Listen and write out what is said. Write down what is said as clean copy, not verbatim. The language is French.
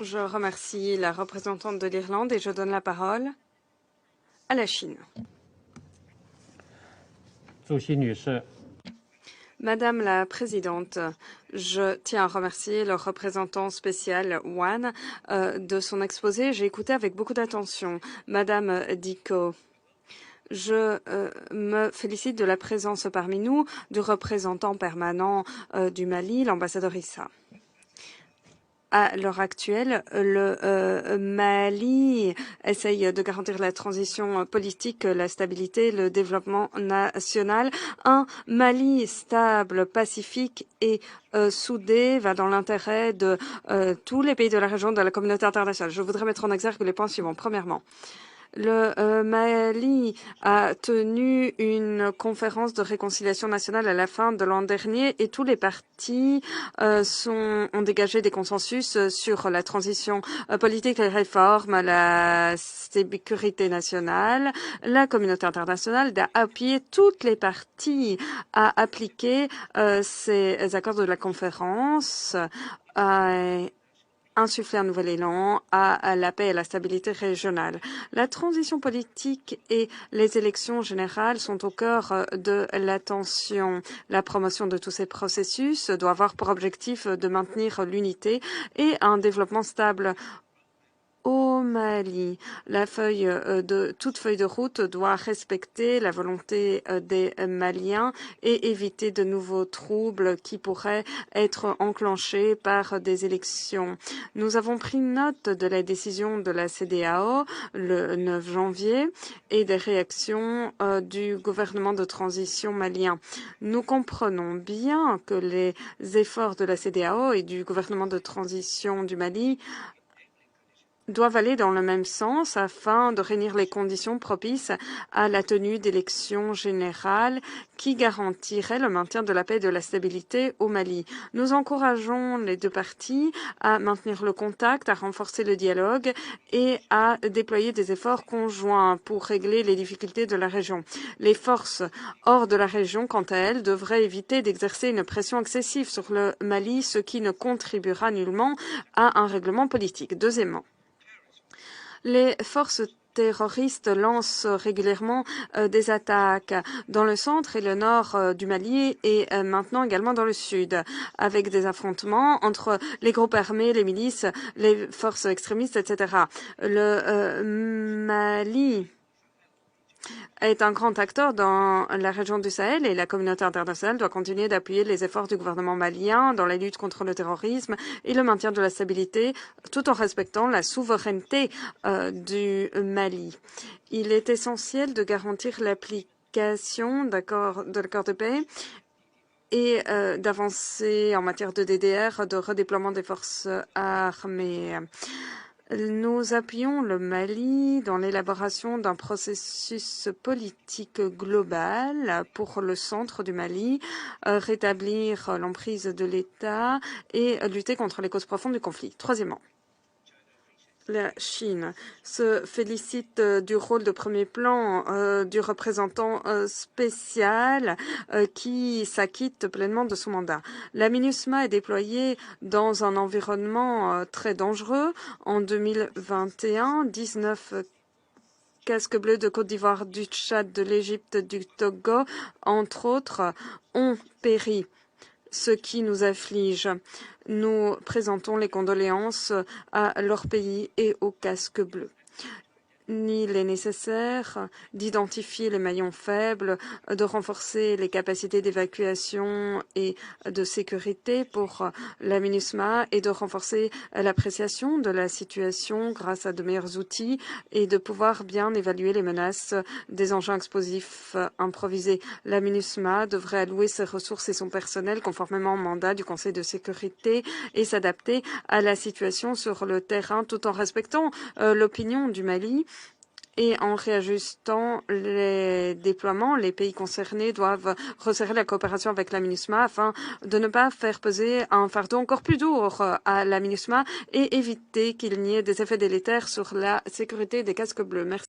Je remercie la représentante de l'Irlande et je donne la parole à la Chine. Madame la Présidente, je tiens à remercier le représentant spécial Wan de son exposé. J'ai écouté avec beaucoup d'attention. Madame Dicko, je me félicite de la présence parmi nous du représentant permanent du Mali, l'ambassadeur Issa. À l'heure actuelle, le Mali essaye de garantir la transition politique, la stabilité, le développement national. Un Mali stable, pacifique et soudé va dans l'intérêt de tous les pays de la région, de la communauté internationale. Je voudrais mettre en exergue les points suivants. Premièrement, le Mali a tenu une conférence de réconciliation nationale à la fin de l'an dernier et tous les partis ont dégagé des consensus sur la transition politique, les réformes, la sécurité nationale. La communauté internationale a appuyé toutes les parties à appliquer ces accords de la conférence. Insuffler un nouvel élan à la paix et à la stabilité régionale. La transition politique et les élections générales sont au cœur de l'attention. La promotion de tous ces processus doit avoir pour objectif de maintenir l'unité et un développement stable au Mali. Toute feuille de route doit respecter la volonté des Maliens et éviter de nouveaux troubles qui pourraient être enclenchés par des élections. Nous avons pris note de la décision de la CEDEAO le 9 janvier et des réactions du gouvernement de transition malien. Nous comprenons bien que les efforts de la CEDEAO et du gouvernement de transition du Mali doivent aller dans le même sens afin de réunir les conditions propices à la tenue d'élections générales qui garantiraient le maintien de la paix et de la stabilité au Mali. Nous encourageons les deux parties à maintenir le contact, à renforcer le dialogue et à déployer des efforts conjoints pour régler les difficultés de la région. Les forces hors de la région, quant à elles, devraient éviter d'exercer une pression excessive sur le Mali, ce qui ne contribuera nullement à un règlement politique. Deuxièmement, les forces terroristes lancent régulièrement des attaques dans le centre et le nord du Mali et maintenant également dans le sud, avec des affrontements entre les groupes armés, les milices, les forces extrémistes, etc. Le Mali est un grand acteur dans la région du Sahel et la communauté internationale doit continuer d'appuyer les efforts du gouvernement malien dans la lutte contre le terrorisme et le maintien de la stabilité tout en respectant la souveraineté du Mali. Il est essentiel de garantir l'application de l'accord de paix et d'avancer en matière de DDR, de redéploiement des forces armées. Nous appuyons le Mali dans l'élaboration d'un processus politique global pour le centre du Mali, rétablir l'emprise de l'État et lutter contre les causes profondes du conflit. Troisièmement, la Chine se félicite du rôle de premier plan du représentant spécial qui s'acquitte pleinement de son mandat. La MINUSMA est déployée dans un environnement très dangereux. En 2021, 19 casques bleus de Côte d'Ivoire, du Tchad, de l'Égypte, du Togo, entre autres, ont péri, ce qui nous afflige. Nous présentons les condoléances à leur pays et aux casques bleus. Il est nécessaire d'identifier les maillons faibles, de renforcer les capacités d'évacuation et de sécurité pour la MINUSMA et de renforcer l'appréciation de la situation grâce à de meilleurs outils et de pouvoir bien évaluer les menaces des engins explosifs improvisés. La MINUSMA devrait allouer ses ressources et son personnel conformément au mandat du Conseil de sécurité et s'adapter à la situation sur le terrain tout en respectant l'opinion du Mali. Et en réajustant les déploiements, les pays concernés doivent resserrer la coopération avec la MINUSMA afin de ne pas faire peser un fardeau encore plus lourd à la MINUSMA et éviter qu'il n'y ait des effets délétères sur la sécurité des casques bleus. Merci.